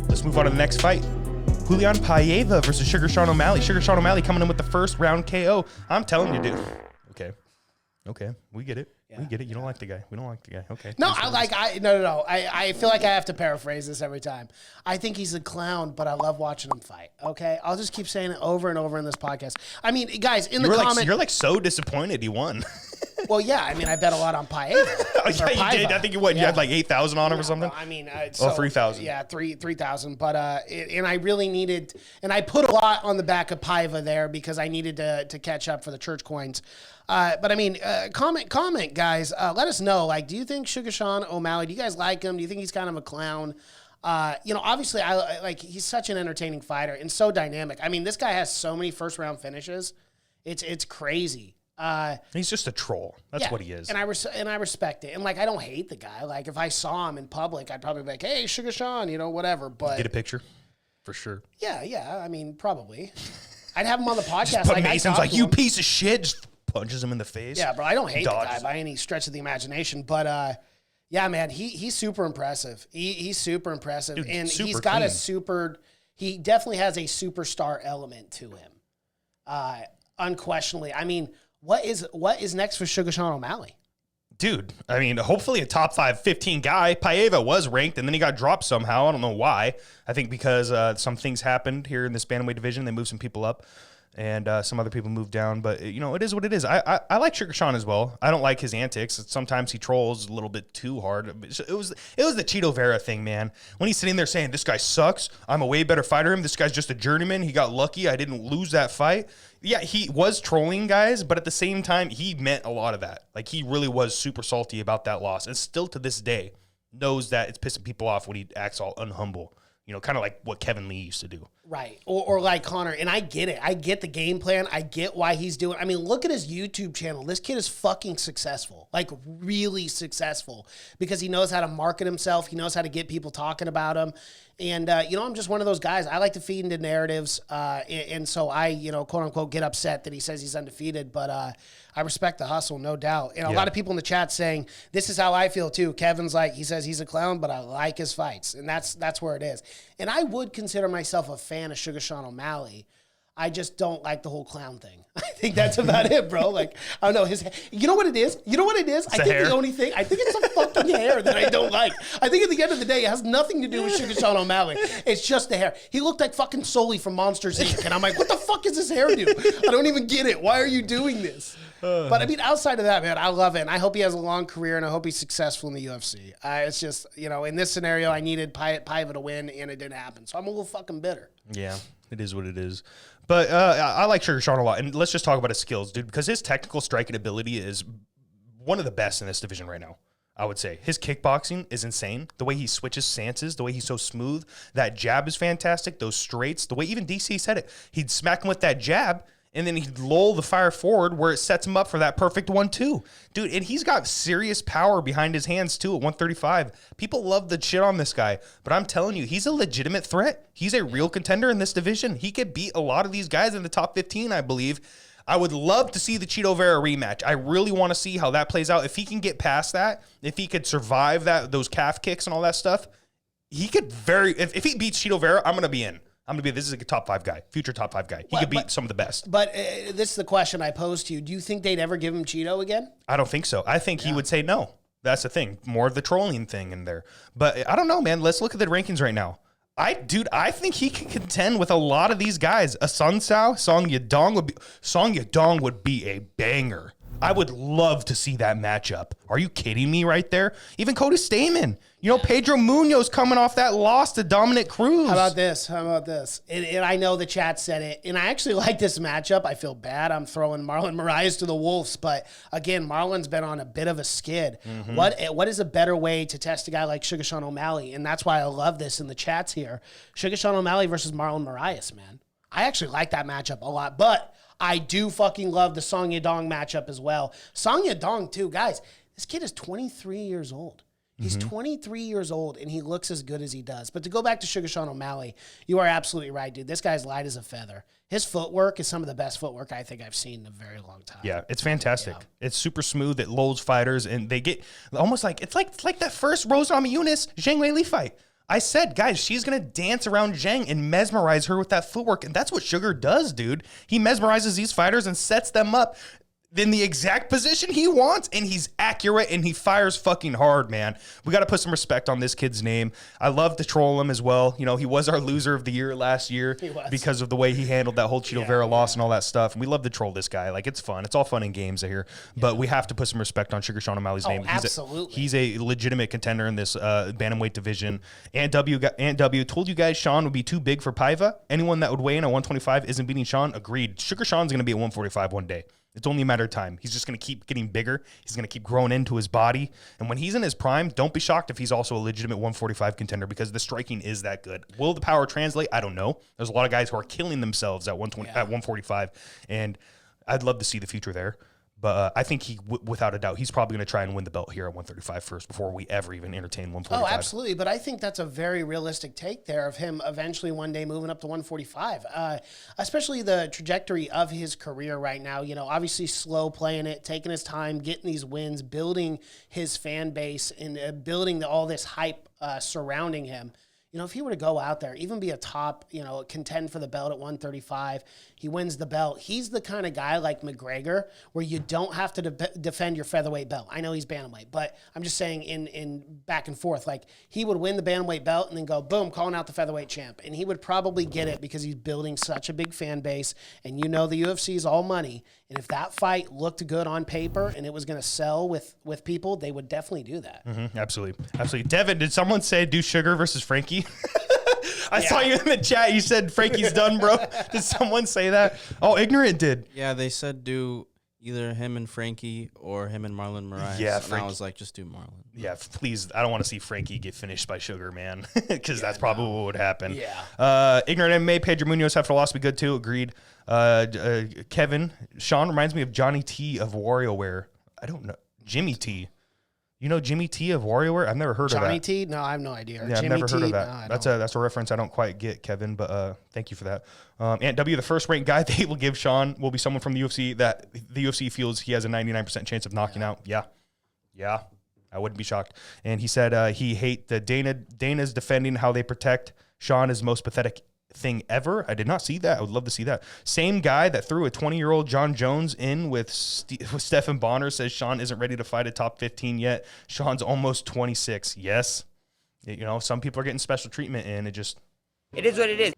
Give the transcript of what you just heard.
Let's move on to the next fight. Raulian Paiva versus Suga Sean O'Malley. Suga Sean O'Malley coming in with the first round KO. I'm telling you, dude. Okay. We get it. Yeah. We get it. You don't like the guy. We don't like the guy. Okay. No, No. I feel like I have to paraphrase this every time. I think he's a clown, but I love watching him fight. Okay, I'll just keep saying it over and over in this podcast. I mean, guys, in the comment, you're like so disappointed he won. Well, yeah. I mean, I bet a lot on Paiva. Yeah, you did. I think you had like 8,000 on him or something. I mean, 3,000. Yeah, 3,000. But and I really needed, and I put a lot on the back of Paiva there because I needed to catch up for the church coins. But I mean, comment, guys. Let us know. Like, do you think Suga Sean O'Malley? Do you guys like him? Do you think he's kind of a clown? Obviously, I like. He's such an entertaining fighter and so dynamic. I mean, this guy has so many first round finishes. It's crazy. He's just a troll. That's what he is. And I respect it. And like, I don't hate the guy. Like, if I saw him in public, I'd probably be like, "Hey, Suga Sean," whatever. But get a picture, for sure. Yeah. I mean, probably. I'd have him on the podcast. Just put Mason's like, "You piece of shit." Just punches him in the face. Yeah, bro. I don't hate the guy by any stretch of the imagination, but yeah, man, he's super impressive. He's super impressive, dude, and he's got clean. He definitely has a superstar element to him. Unquestionably. I mean, what is next for Suga Sean O'Malley? Dude, I mean, hopefully a top 15 guy. Paiva was ranked, and then he got dropped somehow. I don't know why. I think because some things happened here in this bantamweight division. They moved some people up, and some other people moved down. But, it is what it is. I like Suga Sean as well. I don't like his antics. Sometimes he trolls a little bit too hard. It was the Cheeto Vera thing, man. When he's sitting there saying, this guy sucks. I'm a way better fighter than him. This guy's just a journeyman. He got lucky. I didn't lose that fight. Yeah, he was trolling guys, but at the same time, he meant a lot of that. Like, he really was super salty about that loss. And still to this day, knows that it's pissing people off when he acts all unhumble. Kind of like what Kevin Lee used to do. Right. Or like Connor. And I get it. I get the game plan. I get why he's doing it. I mean, look at his YouTube channel. This kid is fucking successful. Like, really successful. Because he knows how to market himself. He knows how to get people talking about him. And, I'm just one of those guys. I like to feed into narratives. And so I, quote unquote, get upset that he says he's undefeated. But I respect the hustle, no doubt. And a lot of people in the chat saying, this is how I feel too. Kevin's like, he says he's a clown, but I like his fights. And that's where it is. And I would consider myself a fan of Suga Sean O'Malley. I just don't like the whole clown thing. I think that's about it, bro. Like, I don't know. You know what it is? I think hair. the only thing, I think it's the fucking hair that I don't like. I think at the end of the day, it has nothing to do with Suga Sean O'Malley. It's just the hair. He looked like fucking Sully from Monsters, Inc. And I'm like, what the fuck is his hair do? I don't even get it. Why are you doing this? But I mean, outside of that, man, I love it. And I hope he has a long career, and I hope he's successful in the UFC. It's just, in this scenario, I needed Paiva to win, and it didn't happen. So I'm a little fucking bitter. Yeah, it is what it is. But I like Suga Sean a lot. And let's just talk about his skills, dude, because his technical striking ability is one of the best in this division right now, I would say. His kickboxing is insane. The way he switches stances, the way he's so smooth. That jab is fantastic. Those straights, the way even DC said it. He'd smack him with that jab, and then he'd lull the fire forward where it sets him up for that perfect 1-2. Dude, and he's got serious power behind his hands, too, at 135. People love the shit on this guy, but I'm telling you, he's a legitimate threat. He's a real contender in this division. He could beat a lot of these guys in the top 15, I believe. I would love to see the Cheeto Vera rematch. I really want to see how that plays out. If he can get past that, if he could survive those calf kicks and all that stuff, he could if he beats Cheeto Vera, I'm going to be in. This is a top 5 guy, future top 5 guy. He could beat some of the best. But this is the question I posed to you. Do you think they'd ever give him Cheeto again? I don't think so. I think he would say no. That's the thing. More of the trolling thing in there. But I don't know, man. Let's look at the rankings right now. I think he can contend with a lot of these guys. A Sun Sao, Song Yadong would be a banger. I would love to see that matchup. Are you kidding me right there? Even Cody Stamen. Pedro Munoz coming off that loss to Dominic Cruz. How about this? And I know the chat said it, and I actually like this matchup. I feel bad. I'm throwing Marlon Moraes to the Wolves, but again, Marlon's been on a bit of a skid. Mm-hmm. What is a better way to test a guy like Suga Sean O'Malley? And that's why I love this in the chats here. Suga Sean O'Malley versus Marlon Moraes, man. I actually like that matchup a lot, but I do fucking love the Song Yadong matchup as well. Song Yadong, too. Guys, this kid is 23 years old. He's 23 years old, and he looks as good as he does. But to go back to Suga Sean O'Malley, you are absolutely right, dude. This guy's light as a feather. His footwork is some of the best footwork I think I've seen in a very long time. Yeah, it's fantastic. Yeah. It's super smooth. It lulls fighters, and they get almost like it's like that first Rose Namajunas Zhang Weili fight. I said, guys, she's going to dance around Zhang and mesmerize her with that footwork. And that's what Sugar does, dude. He mesmerizes these fighters and sets them up in the exact position he wants, and he's accurate, and he fires fucking hard, man. We got to put some respect on this kid's name. I love to troll him as well. You know, he was our loser of the year last year because of the way he handled that whole Cheeto Vera loss and all that stuff. And we love to troll this guy. Like, it's fun. It's all fun and games here. But we have to put some respect on Suga Sean O'Malley's name. Absolutely. He's a legitimate contender in this bantamweight division. Aunt W told you guys Sean would be too big for Paiva. Anyone that would weigh in at 125 isn't beating Sean. Agreed. Sugar Sean's going to be at 145 one day. It's only a matter of time. He's just going to keep getting bigger. He's going to keep growing into his body. And when he's in his prime, don't be shocked if he's also a legitimate 145 contender because the striking is that good. Will the power translate? I don't know. There's a lot of guys who are killing themselves at 145, and I'd love to see the future there. But I think he, without a doubt, he's probably going to try and win the belt here at 135 first before we ever even entertain 145. Oh, absolutely. But I think that's a very realistic take there of him eventually one day moving up to 145, especially the trajectory of his career right now. You know, obviously slow playing it, taking his time, getting these wins, building his fan base, and building all this hype surrounding him. You know, if he were to go out there, even be a top, you know, contend for the belt at 135, he wins the belt. He's the kind of guy like McGregor where you don't have to defend your featherweight belt. I know he's bantamweight, but I'm just saying in back and forth, like he would win the bantamweight belt and then go, boom, calling out the featherweight champ. And he would probably get it because he's building such a big fan base. And you know the UFC is all money. And if that fight looked good on paper and it was going to sell with people, they would definitely do that. Mm-hmm, absolutely. Absolutely. Devin, did someone say do Sugar versus Frankie? I saw you in the chat. You said Frankie's done, bro. Did someone say that? Oh, Ignorant did. Yeah, they said do either him and Frankie or him and Marlon Moraes. Yeah, and I was like, just do Marlon. Yeah, please. I don't want to see Frankie get finished by Sugar, man, because that's probably what would happen. Yeah. Ignorant MMA, Pedro Munoz after loss be good too. Agreed. Kevin, Sean reminds me of Johnny T of WarioWare. I don't know. Jimmy T. You know Jimmy T of WarioWare? I've never heard of that. Johnny T? No, I have no idea. Yeah, Jimmy I've never heard of T? that. No, that's a reference I don't quite get, Kevin, but thank you for that. Aunt W, the first ranked guy they will give Sean will be someone from the UFC that the UFC feels he has a 99% chance of knocking out. Yeah. I wouldn't be shocked. And he said he hate the Dana's defending how they protect Sean is the most pathetic thing ever. I did not see that. I would love to see that. Same guy that threw a 20-year-old John Jones in with Stephan Bonner says Sean isn't ready to fight a top 15 yet. Sean's almost 26. Yes. You know, some people are getting special treatment, and it is what it is.